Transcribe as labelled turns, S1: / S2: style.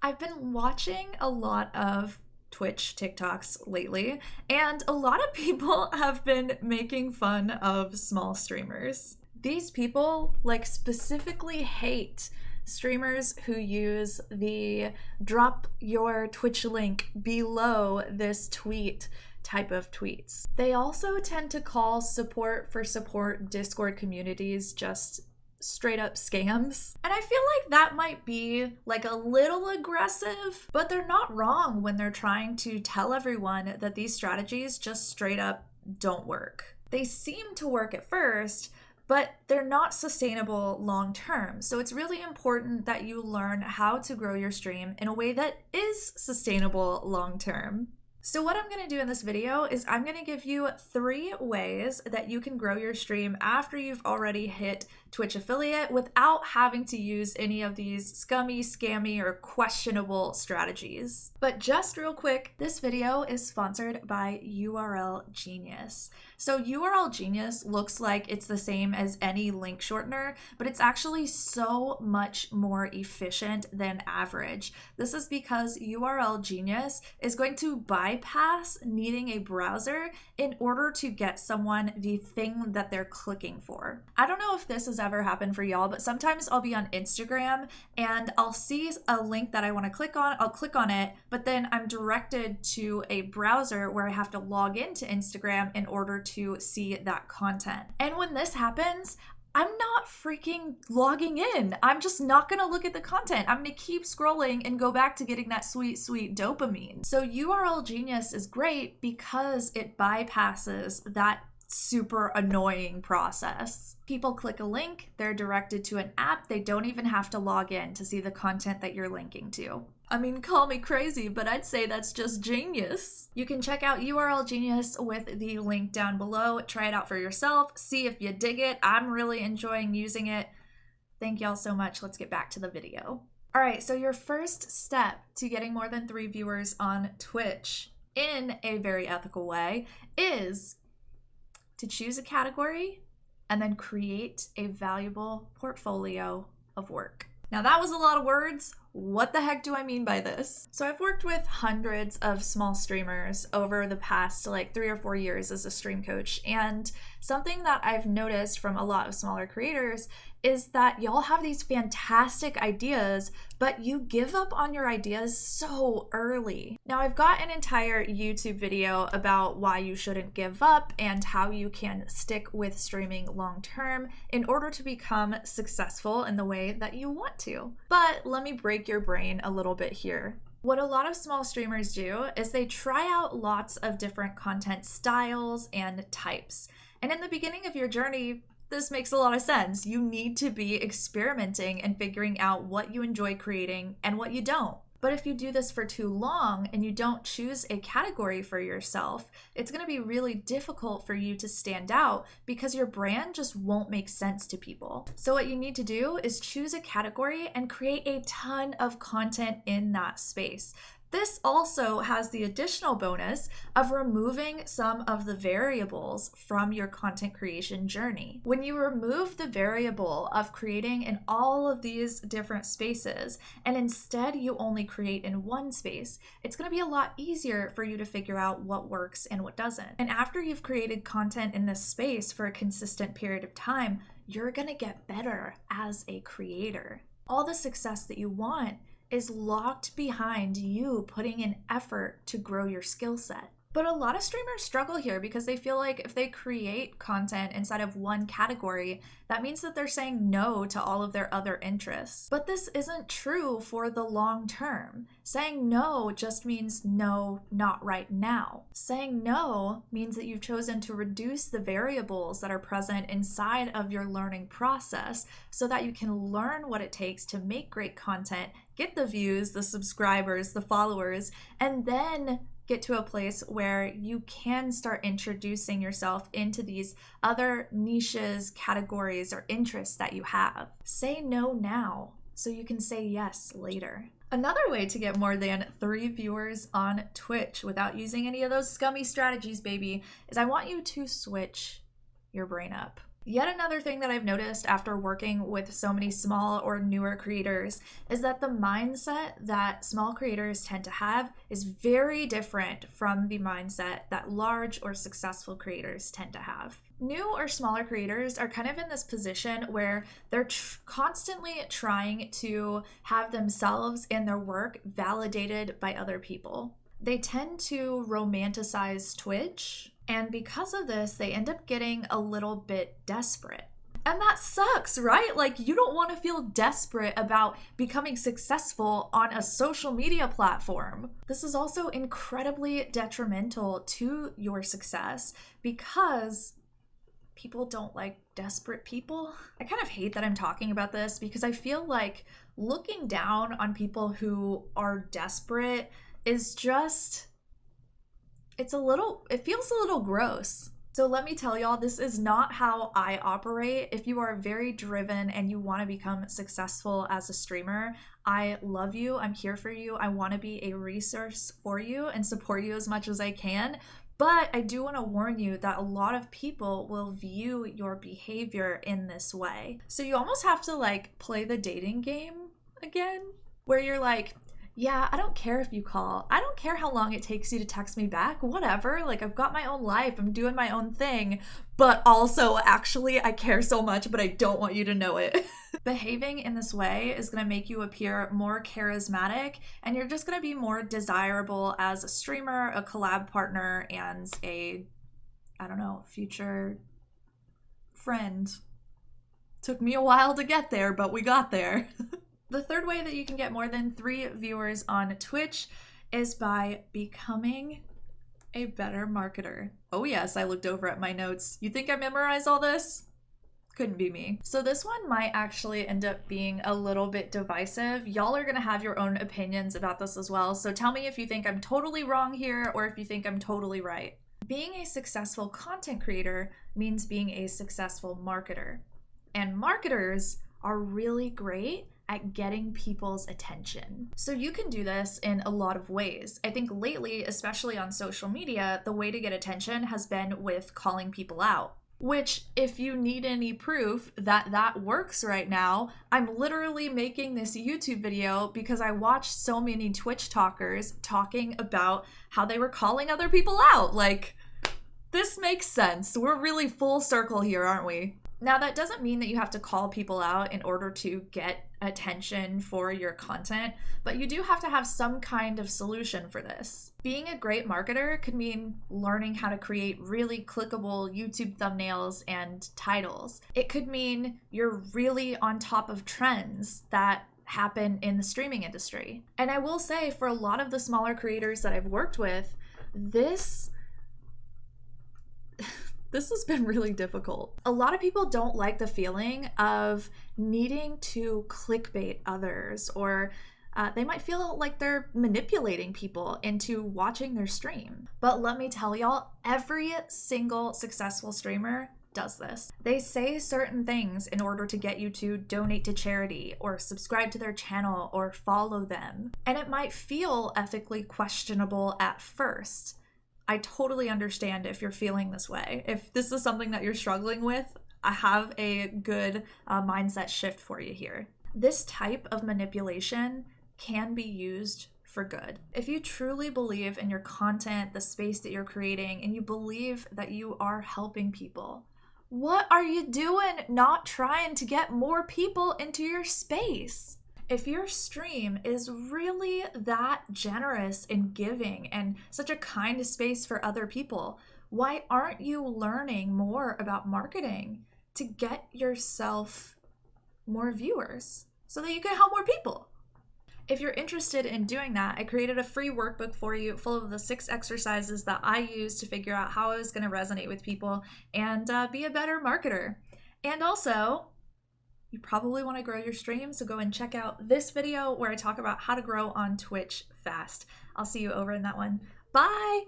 S1: I've been watching a lot of Twitch TikToks lately, and a lot of people have been making fun of small streamers. These people specifically hate streamers who use the drop your Twitch link below this tweet type of tweets. They also tend to call support for support Discord communities just straight up scams. And I feel like that might be a little aggressive, but they're not wrong when they're trying to tell everyone that these strategies just straight up don't work. They seem to work at first, but they're not sustainable long term. So it's really important that you learn how to grow your stream in a way that is sustainable long term. So what I'm gonna do in this video is I'm gonna give you 3 ways that you can grow your stream after you've already hit Twitch affiliate without having to use any of these scummy, scammy, or questionable strategies. But just real quick, this video is sponsored by URL Genius. So URL Genius looks like it's the same as any link shortener, but it's actually so much more efficient than average. This is because URL Genius is going to bypass needing a browser in order to get someone the thing that they're clicking for. I don't know if this has ever happened for y'all, but sometimes I'll be on Instagram and I'll see a link that I want to click on, I'll click on it, but then I'm directed to a browser where I have to log into Instagram in order to see that content. And when this happens, I'm not freaking logging in. I'm just not gonna look at the content. I'm gonna keep scrolling and go back to getting that sweet, sweet dopamine. So URL Genius is great because it bypasses that super annoying process. People click a link, they're directed to an app, they don't even have to log in to see the content that you're linking to. I mean, call me crazy, but I'd say that's just genius. You can check out URL Genius with the link down below. Try it out for yourself, see if you dig it. I'm really enjoying using it. Thank y'all so much. Let's get back to the video. All right, so your first step to getting more than 3 viewers on Twitch in a very ethical way is to choose a category and then create a valuable portfolio of work. Now that was a lot of words. What the heck do I mean by this? So I've worked with hundreds of small streamers over the past 3 or 4 years as a stream coach, and something that I've noticed from a lot of smaller creators is that y'all have these fantastic ideas, but you give up on your ideas so early. Now I've got an entire YouTube video about why you shouldn't give up and how you can stick with streaming long term in order to become successful in the way that you want to. But let me break your brain a little bit here. What a lot of small streamers do is they try out lots of different content styles and types. And in the beginning of your journey, this makes a lot of sense. You need to be experimenting and figuring out what you enjoy creating and what you don't. But if you do this for too long and you don't choose a category for yourself, it's going to be really difficult for you to stand out because your brand just won't make sense to people. So what you need to do is choose a category and create a ton of content in that space. This also has the additional bonus of removing some of the variables from your content creation journey. When you remove the variable of creating in all of these different spaces, and instead you only create in one space, it's going to be a lot easier for you to figure out what works and what doesn't. And after you've created content in this space for a consistent period of time, you're going to get better as a creator. All the success that you want is locked behind you putting in effort to grow your skill set. But a lot of streamers struggle here because they feel like if they create content inside of one category, that means that they're saying no to all of their other interests. But this isn't true for the long term. Saying no just means no, not right now. Saying no means that you've chosen to reduce the variables that are present inside of your learning process so that you can learn what it takes to make great content, get the views, the subscribers, the followers, and then get to a place where you can start introducing yourself into these other niches, categories, or interests that you have. Say no now so you can say yes later. Another way to get more than 3 viewers on Twitch without using any of those scummy strategies, baby, is I want you to switch your brain up. Yet another thing that I've noticed after working with so many small or newer creators is that the mindset that small creators tend to have is very different from the mindset that large or successful creators tend to have. New or smaller creators are kind of in this position where they're constantly trying to have themselves and their work validated by other people. They tend to romanticize Twitch, and because of this, they end up getting a little bit desperate. And that sucks, right? Like, you don't want to feel desperate about becoming successful on a social media platform. This is also incredibly detrimental to your success because people don't like desperate people. I kind of hate that I'm talking about this because I feel like looking down on people who are desperate is just, it feels a little gross. So let me tell y'all, this is not how I operate. If you are very driven and you want to become successful as a streamer, I love you. I'm here for you. I want to be a resource for you and support you as much as I can. But I do want to warn you that a lot of people will view your behavior in this way. So you almost have to like play the dating game again, where you're like, yeah, I don't care if you call. I don't care how long it takes you to text me back. Whatever. Like, I've got my own life. I'm doing my own thing. But also, actually, I care so much, but I don't want you to know it. Behaving in this way is going to make you appear more charismatic, and you're just going to be more desirable as a streamer, a collab partner, and a, I don't know, future friend. Took me a while to get there, but we got there. The third way that you can get more than 3 viewers on Twitch is by becoming a better marketer. Oh yes, I looked over at my notes. You think I memorized all this? Couldn't be me. So this one might actually end up being a little bit divisive. Y'all are gonna have your own opinions about this as well, so tell me if you think I'm totally wrong here or if you think I'm totally right. Being a successful content creator means being a successful marketer. And marketers are really great at getting people's attention. So you can do this in a lot of ways. I think lately, especially on social media, the way to get attention has been with calling people out. Which, if you need any proof that that works right now, I'm literally making this YouTube video because I watched so many Twitch talkers talking about how they were calling other people out. Like, this makes sense. We're really full circle here, aren't we? Now, that doesn't mean that you have to call people out in order to get attention for your content, but you do have to have some kind of solution for this. Being a great marketer could mean learning how to create really clickable YouTube thumbnails and titles. It could mean you're really on top of trends that happen in the streaming industry. And I will say, for a lot of the smaller creators that I've worked with, this has been really difficult. A lot of people don't like the feeling of needing to clickbait others, or they might feel like they're manipulating people into watching their stream. But let me tell y'all, every single successful streamer does this. They say certain things in order to get you to donate to charity or subscribe to their channel or follow them. And it might feel ethically questionable at first. I totally understand if you're feeling this way. If this is something that you're struggling with, I have a good mindset shift for you here. This type of manipulation can be used for good. If you truly believe in your content, the space that you're creating, and you believe that you are helping people, what are you doing not trying to get more people into your space? If your stream is really that generous and giving and such a kind space for other people, why aren't you learning more about marketing to get yourself more viewers so that you can help more people? If you're interested in doing that, I created a free workbook for you full of the 6 exercises that I use to figure out how I was going to resonate with people and be a better marketer. And also, you probably want to grow your stream, so go and check out this video where I talk about how to grow on Twitch fast. I'll see you over in that one. Bye!